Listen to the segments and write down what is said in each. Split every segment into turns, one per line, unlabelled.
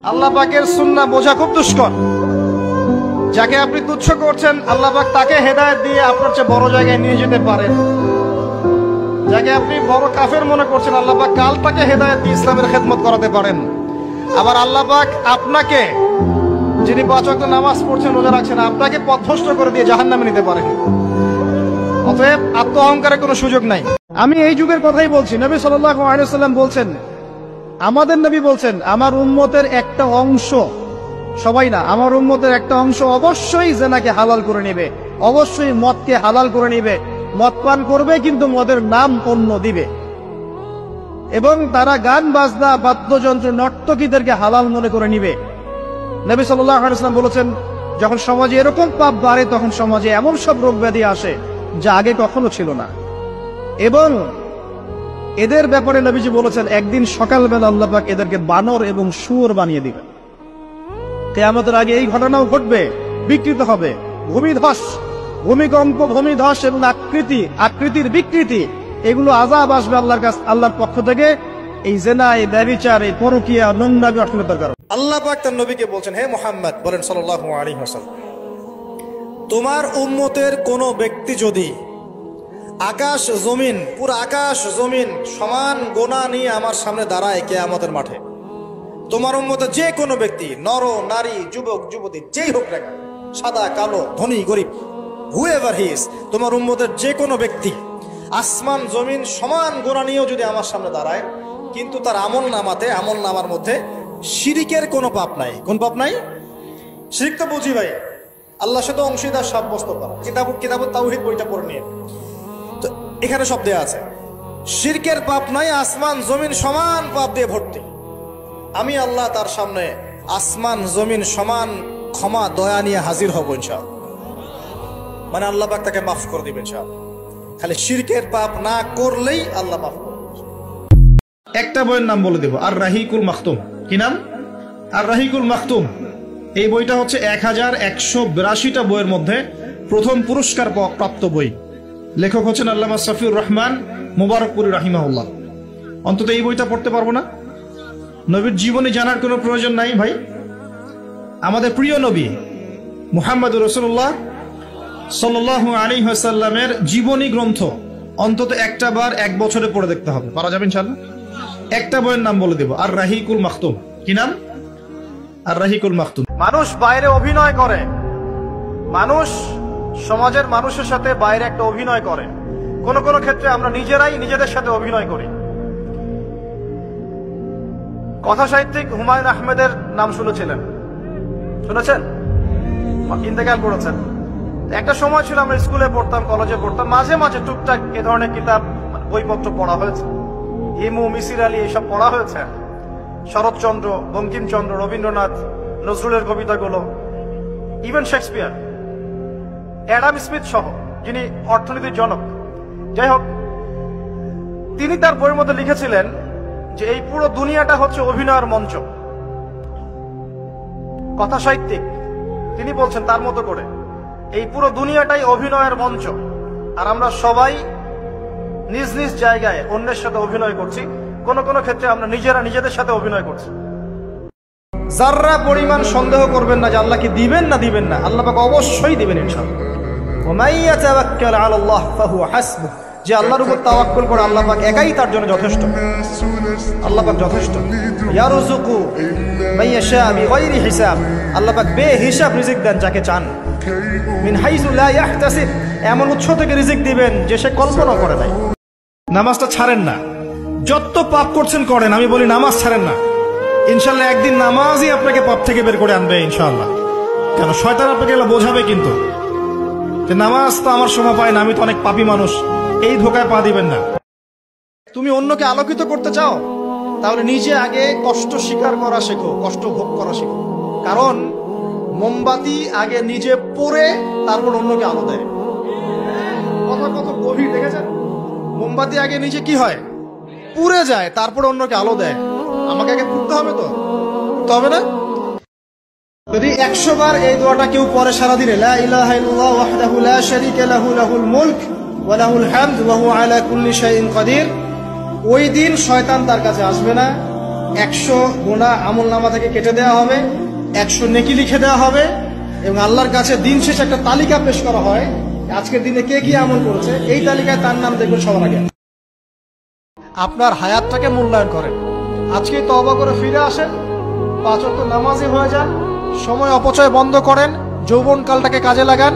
আল্লাহ পাকের সুন্নাহ বোঝা খুব দুষ্কর। যাকে আপনি তুচ্ছ করছেন আল্লাহ পাক তাকে হেদায়েত দিয়ে আপনার চেয়ে বড় জায়গায় নিয়ে যেতে পারেন। যাকে আপনি বড় কাফের মনে করছেন আল্লাহ পাক কাল তাকে হেদায়েত দিয়ে ইসলামের খেদমত করাতে পারেন। আবার আল্লাহ পাক আপনাকে, যিনি ৫ ওয়াক্ত নামাজ পড়ছেন রোজা রাখছেন, আপনাকে পথভ্রষ্ট করে দিয়ে জাহান্নামে নিতে পারেন। অতএব আত্ম অহংকারের কোনো সুযোগ নাই। আমি এই যুগের কথাই বলছি। নবী সাল্লাল্লাহু আলাইহি ওয়াসাল্লাম বলছেন, আমাদের নবী বলছেন, আমার উম্মতের একটা অংশ, সবাই না, আমার উম্মতের একটা অংশ অবশ্যই জেনাকে হালাল করে নেবে, অবশ্যই মদকে হালাল করে নেবে, মদ পান করবে কিন্তু মদের নাম অন্য দিবে, এবং তারা গান বাজনা বাদ্যযন্ত্র নর্তকীদেরকে হালাল মনে করে নিবে। নবী সাল্লাল্লাহু আলাইহি ওয়াসাল্লাম বলেছেন, যখন সমাজে এরকম পাপ বাড়ে তখন সমাজে এমন সব রোগ ব্যাধি আসে যা আগে কখনো ছিল না। এবং এদের ব্যাপারে নবীজি বলেছেন, একদিন সকালবেলা আল্লাহ পাক এদেরকে বানর এবং শুয়োর বানিয়ে দিবেন। কিয়ামতের আগে এই ঘটনাও ঘটবে, বিকৃত হবে, ভূমিধস, ভূমিকম্প, ভূমিধস এবং আকৃতির বিকৃতি, এগুলো আযাব আসবে আল্লাহর কাছে, আল্লাহর পক্ষ থেকে। এই জেনা, এই ব্যভিচার, এই পরকীয়া, নোংরামি, অশ্লীলতার কারণে আল্লাহ পাক তার নবীকে বলছেন, হে মুহাম্মদ বলেন সাল্লাল্লাহু আলাইহি ওয়াসাল্লাম, তোমার উম্মতের কোন ব্যক্তি যদি আকাশ জমিন, পুরো আকাশ জমিন সমান গোনা নিয়ে আমার সামনে দাঁড়ায় কিয়ামতের মাঠে, তোমার উম্মতের যে কোনো ব্যক্তি, নর নারী, যুবক যুবতী, যেই হোক না কেন, সাদা কালো, ধনী গরিব, হুএভার হি ইজ, তোমার উম্মতের যে কোনো ব্যক্তি আসমান জমিন সমান গোনা নিয়েও যদি আমার সামনে দাঁড়ায়, কিন্তু তার আমল নামার মধ্যে শিরিকের কোনো পাপ নাই। কোন পাপ নাই? শিরিক তো বুঝি ভাই, আল্লাহর সাথে অংশীদার সাব্যস্ত করা। কিতাবুত তাওহীদ বইটা পড়ে নিয়ে, তো এখানে সব দেয়া আছে, শিরকের পাপ নাই, আসমান জমিন সমান পাপ দিয়ে ভর্তি। আমি আল্লাহ তার সামনে আসমান জমিন সমান ক্ষমা দয়া নিয়ে হাজির হব ইনশাআল্লাহ। মানে আল্লাহ পাক তাকে মাফ করে দিবেন ইনশাআল্লাহ। খালি শিরকের পাপ না করলেই আল্লাহ মাফ করবেন। একটা বইয়ের নাম বলে দেব, আর রাহিকুল মাখতুম। কি নাম? আর রাহিকুল মাখতুম। এই বইটা হচ্ছে 1182টা বইয়ের মধ্যে প্রথম পুরস্কার প্রাপ্ত বই। লেখক হচ্ছেন আল্লামা সফিউর রহমান মুবারকপুরি রাহিমাহুল্লাহ। অন্তত এই বইটা পড়তে পারবো না? নবীর জীবনী জানার কোনো প্রয়োজন নাই ভাই। আমাদের প্রিয় নবী মুহাম্মদুর রাসূলুল্লাহ সাল্লাল্লাহু আলাইহি ওয়াসাল্লামের জীবনী গ্রন্থ অন্তত একটা বার এক বছরে পড়ে দেখতে হবে। পারা যাবে ইনশাআল্লাহ? একটা বইয়ের নাম বলে দেব, আর রাহিকুল মাখতুম। কি নাম? আর রাহিকুল মাখতুম। মানুষ বাইরে অভিনয় করে, মানুষ সমাজের মানুষের সাথে বাইরে একটা অভিনয় করে। কোন কোন ক্ষেত্রে আমরা নিজেরাই নিজেদের সাথে অভিনয় করি। কথা সাহিত্যিক হুমায়ুন আহমেদের নাম শুনেছেন? ইন্তেকাল করেছেন। একটা সময় ছিল আমরা স্কুলে পড়তাম, কলেজে পড়তাম, মাঝে মাঝে টুকটাক এ ধরনের কিতাব, বইপত্র পড়া হয়েছে। হিমু, মিসির আলী, এইসব পড়া হয়েছে। শরৎচন্দ্র, বঙ্কিমচন্দ্র, রবীন্দ্রনাথ, নজরুলের কবিতাগুলো, ইভেন শেক্সপিয়ার, অ্যাডাম স্মিথ সহ, যিনি অর্থনীতির জনক। যাই হোক, তিনি তার বইয়ের মধ্যে লিখেছিলেন যে এই পুরো দুনিয়াটা হচ্ছে অভিনয়ের মঞ্চ। কথা সাহিত্যিক, তিনি বলছেন তার মতো করে, এই পুরো দুনিয়াটাই অভিনয়ের মঞ্চ, আর আমরা সবাই নিজ নিজ জায়গায় অন্যের সাথে অভিনয় করছি। কোন কোন ক্ষেত্রে আমরা নিজেরা নিজেদের সাথে অভিনয় করছি। যারা পরিমাণ সন্দেহ করবেন না যে আল্লাহ কি দিবেন না দিবেন না, আল্লাহ পাক অবশ্যই দিবেন ইনশাআল্লাহ। ওয়া মান ইয়াতাওয়াক্কাল আলাল্লাহ ফাহুয়া হাসবুহ, যে আল্লাহর উপর তাওয়াক্কুল করে আল্লাহ পাক একাই তার জন্য যথেষ্ট। আল্লাহ পাক যথেষ্ট। ইয়ারযুকু মান ইয়াশা বিগাইরি হিসাব, আল্লাহ পাক বেহিসাব রিজিক দেন যাকে চান। মিন হাইসু লা ইয়াহতাসিব, এমন উৎস থেকে রিজিক দিবেন যে সে কল্পনা করে নাই। নামাজটা ছাড়েন না, যত পাপ করছেন করেন, আমি বলি নামাজ ছাড়েন না। ইনশাআল্লাহ একদিন নামাজই আপনাকে পাপ থেকে বের করে আনবে ইনশাআল্লাহ। কেন? শয়তান আপনাকে এগুলো বোঝাবে কিন্তু, যে নামাজ তো আমার সময় পায় না, আমি তো অনেক পাপী মানুষ। এই ধোকায় পা দিবেন না। তুমি অন্যকে আলোকিত করতে চাও, তাহলে নিজে আগে কষ্ট স্বীকার করা শেখো, কষ্ট ভোগ করা শেখো। কারণ মোমবাতি আগে নিজে পড়ে তারপর অন্যকে আলো দেয়। কথা কত গভীর, দেখেছেন? মোমবাতি আগে নিজে কি হয়, পুড়ে যায়, তারপর অন্যকে আলো দেয়। আমাকে আগে পুড়তে হবে, তো পুড়তে হবে না? যদি 100 বার এই দোয়াটা কেউ পড়ে সারাদিনে, লা ইলাহা ইল্লাল্লাহ ওয়াহদাহু লা শারীকা লাহু লাহুল মুলক ওয়া লাহুল হামদ ওয়া হুয়া আলা কুল্লি শাইইন কাদির, ওই দিন শয়তান তার কাছে আসবে না, 100 গুনাহ আমলনামা থেকে কেটে দেওয়া হবে, 100 নেকি লিখে দেওয়া হবে এবং আল্লাহর কাছে দিন শেষে একটা তালিকা পেশ করা হয় আজকের দিনে কে কি আমল করেছে, এই তালিকায় তার নাম দেখবেন সবার আগে। আপনার হায়াতটাকে মূল্যায়ন করেন, আজকে তওবা করে ফিরে আসেন, 5 ওয়াক্ত নামাজি হয়ে যান, সময় অপচয় বন্ধ করেন, যৌবনকালটাকে কাজে লাগান,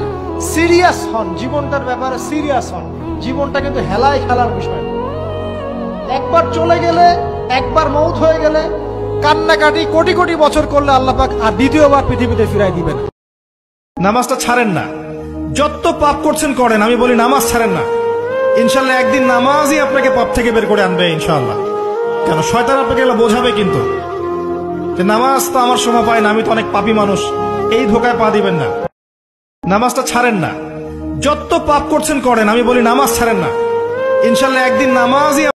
সিরিয়াস হন, জীবনটার ব্যাপারে সিরিয়াস হন। জীবনটা কিন্তু হেলায় খেলার বিষয়। একবার চলে গেলে, একবার মৌত হয়ে গেলে কান্নাকাটি কোটি কোটি বছর করলে আল্লাহ পাক আর দ্বিতীয়বার পৃথিবীতে ফিরাই দিবেন। নামাজটা ছাড়েন না, যত পাপ করছেন করেন, আমি বলি নামাজ ছাড়েন না। ইনশাল্লাহ একদিন নামাজই আপনাকে পাপ থেকে বের করে আনবে ইনশাআল্লাহ। কেন শয়তান আপনাকে এগুলো বোঝাবে কিন্তু যে নামাজ তো আমার সময় পায় না, আমি তো অনেক পাপী মানুষ, এই ধোকায় পা দিবেন না। নামাজটা ছাড়েন না, যত পাপ করছেন করেন, আমি বলি নামাজ ছাড়েন না। ইনশাল্লাহ একদিন নামাজই